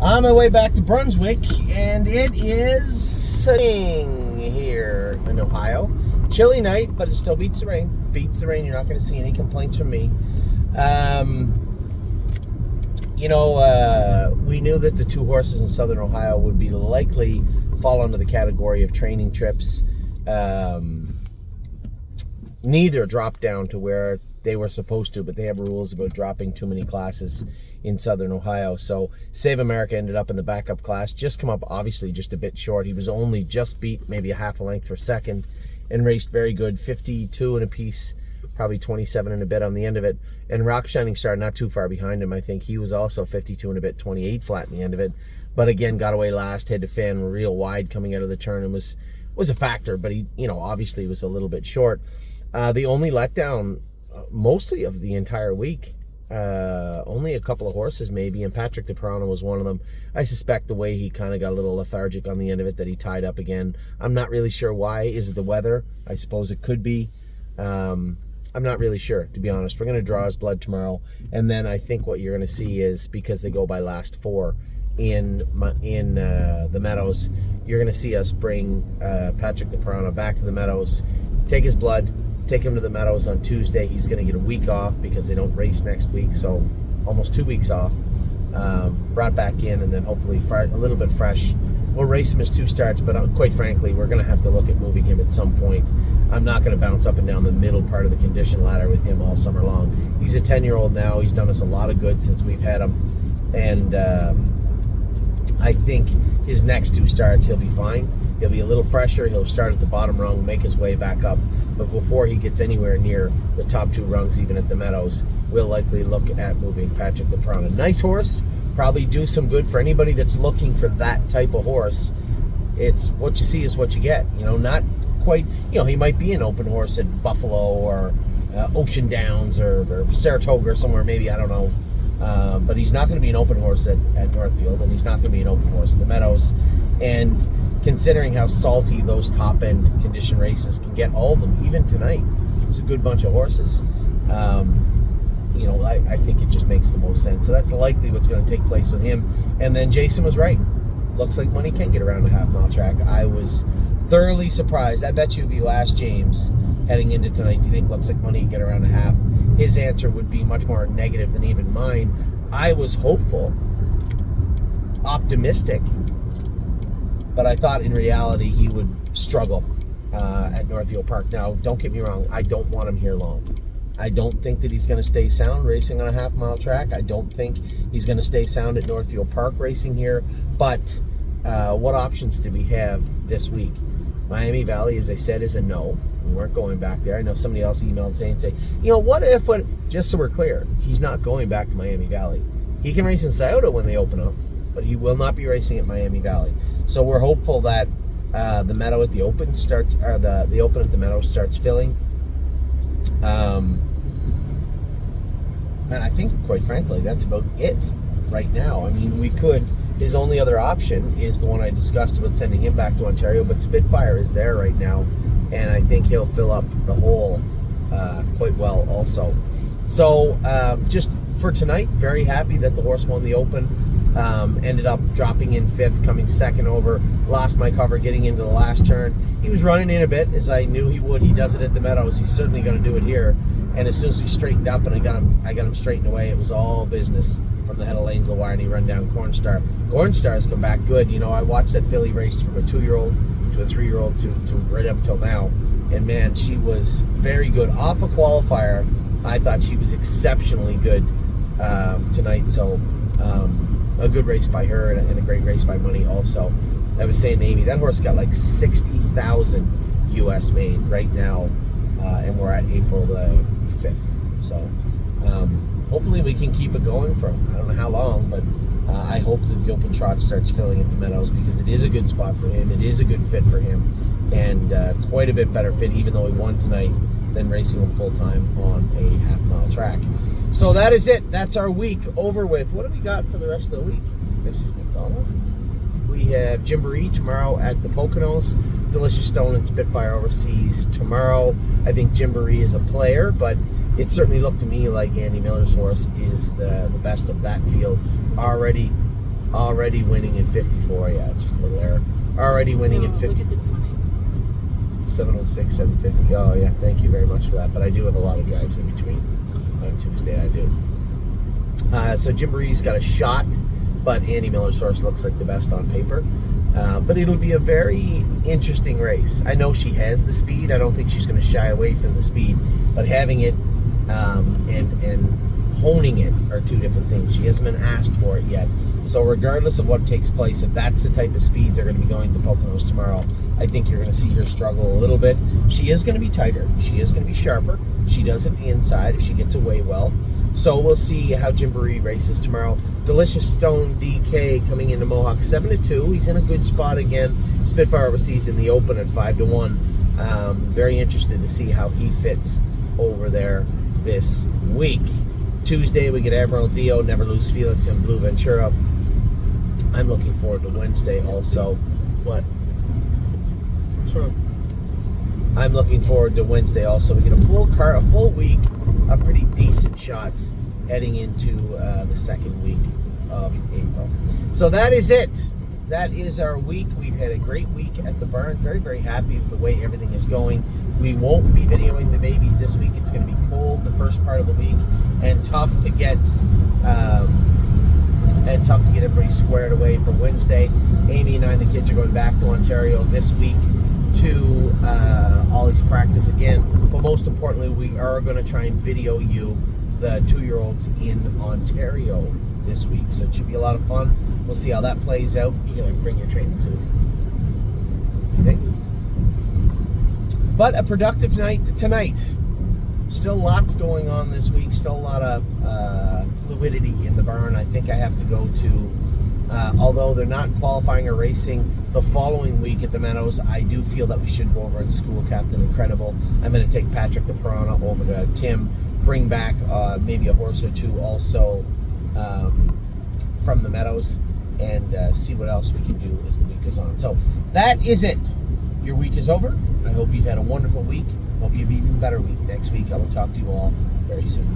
On my way back to Brunswick, and it is sunning here in Ohio. Chilly night, but it still beats the rain. Beats the rain. You're not going to see any complaints from me. We knew that the two horses in Southern Ohio would be likely fall under the category of training trips. Neither dropped down to where they were supposed to, but they have rules about dropping too many classes in Southern Ohio. So Save America ended up in the backup class, just come up obviously just a bit short. He was only just beat maybe a half a length for second and raced very good, 52 and a piece, probably 27 and a bit on the end of it. And Rock Shining Star not too far behind him. I think he was also 52 and a bit, 28 flat in the end of it. But again, got away last, had to fan real wide coming out of the turn and was a factor, but he, obviously was a little bit short. The only letdown mostly of the entire week, only a couple of horses maybe, and Patrick the Piranha was one of them. I suspect the way he kind of got a little lethargic on the end of it, that he tied up again. I'm not really sure why. Is it the weather? I suppose it could be. I'm not really sure, to be honest. We're going to draw his blood tomorrow, and then I think what you're going to see is, because they go by last four in the Meadows, you're going to see us bring Patrick the Piranha back to the Meadows, take his blood, take him to the Meadows on Tuesday. He's going to get a week off because they don't race next week, so almost 2 weeks off. Brought back in, and then hopefully a little bit fresh. We'll race him as two starts, but quite frankly, we're going to have to look at moving him at some point. I'm not going to bounce up and down the middle part of the condition ladder with him all summer long. He's a 10-year-old now. He's done us a lot of good since we've had him, and I think his next two starts, he'll be fine. He'll be a little fresher. He'll start at the bottom rung, make his way back up. But before he gets anywhere near the top two rungs, even at the Meadows, we'll likely look at moving Patrick the Piranha. Nice horse. Probably do some good for anybody that's looking for that type of horse. It's what you see is what you get. Not quite, he might be an open horse at Buffalo or Ocean Downs or Saratoga or somewhere, maybe, I don't know. But he's not going to be an open horse at Northfield, and he's not going to be an open horse at the Meadows. And considering how salty those top-end condition races can get, all of them, even tonight, it's a good bunch of horses. I think it just makes the most sense. So that's likely what's going to take place with him. And then Jason was right. Looks like money can get around a half-mile track. I was thoroughly surprised. I bet you if you asked James heading into tonight, do you think looks like money can get around a half? His answer would be much more negative than even mine. I was hopeful, optimistic, but I thought in reality he would struggle at Northfield Park. Now, don't get me wrong, I don't want him here long. I don't think that he's going to stay sound racing on a half-mile track. I don't think he's going to stay sound at Northfield Park racing here. But what options do we have this week? Miami Valley, as I said, is a no. We weren't going back there. I know somebody else emailed today and say, what if, just so we're clear, he's not going back to Miami Valley. He can race in Scioto when they open up, but he will not be racing at Miami Valley. So we're hopeful that the Meadow at the Open starts, or the Open at the Meadow starts filling. And I think, quite frankly, that's about it right now. I mean, his only other option is the one I discussed about sending him back to Ontario, but Spitfire is there right now, and I think he'll fill up the hole quite well also. So just for tonight, very happy that the horse won the Open. Ended up dropping in fifth, coming second over, lost my cover getting into the last turn. He was running in a bit, as I knew he would. He does it at the Meadows. He's certainly going to do it here. And as soon as he straightened up and I got him straightened away, it was all business from the head of lane to the wire, and he run down Cornstar. Cornstar's come back good. I watched that filly race from a 2-year-old to a 3-year-old to right up till now. And man, she was very good. Off a qualifier, I thought she was exceptionally good tonight. So a good race by her and a great race by Money also. I was saying to Amy, that horse got like 60,000 US made right now, and we're at April the 5th. So hopefully we can keep it going for, I don't know how long, but I hope that the Open Trot starts filling at the Meadows, because it is a good spot for him. It is a good fit for him, and quite a bit better fit, even though he won tonight, than racing him full-time on a half-mile track. So that is it. That's our week over with. What do we got for the rest of the week, Miss McDonald? We have Gymboree tomorrow at the Poconos. Delicious Stone and Spitfire overseas tomorrow. I think Gymboree is a player, but it certainly looked to me like Andy Miller's horse is the best of that field already. Already winning in 54. Yeah, just a little error. Already winning in 50. Look at the times. 706, 750. Oh yeah, thank you very much for that. But I do have a lot of drives in between. On Tuesday, I do. So Jim Barree's got a shot, but Andy Miller's horse looks like the best on paper. But it'll be a very interesting race. I know she has the speed. I don't think she's going to shy away from the speed. But having it and honing it are two different things. She hasn't been asked for it yet. So regardless of what takes place, if that's the type of speed they're going to be going to Poconos tomorrow, I think you're going to see her struggle a little bit. She is going to be tighter. She is going to be sharper. She does hit the inside if she gets away well. So we'll see how Jim Barree races tomorrow. Delicious Stone DK coming into Mohawk 7-2. He's in a good spot again. Spitfire Overseas in the open at 5-1. Very interested to see how he fits over there this week. Tuesday we get Admiral Dio, Never Lose Felix, and Blue Ventura. I'm looking forward to Wednesday also. What? What's wrong? I'm looking forward to Wednesday also. We get a full week of pretty decent shots heading into the second week of April. So that is it. That is our week. We've had a great week at the barn. Very, very happy with the way everything is going. We won't be videoing the babies this week. It's going to be cold the first part of the week and tough to get everybody squared away for Wednesday. Amy and I and the kids are going back to Ontario this week to Ollie's practice again. But most importantly, we are going to try and video you the 2-year-olds in Ontario this week. So it should be a lot of fun. We'll see how that plays out. You're going to bring your training suit. You think? But a productive night tonight. Still lots going on this week. Still a lot of fluidity in the barn. I think I have to go to, although they're not qualifying or racing the following week at the Meadows, I do feel that we should go over and school Captain Incredible. I'm going to take Patrick the Piranha over to Tim, bring back maybe a horse or two also from the Meadows, and see what else we can do as the week goes on. So that is it. Your week is over. I hope you've had a wonderful week. Hope you have an even better week. Next week I will talk to you all very soon.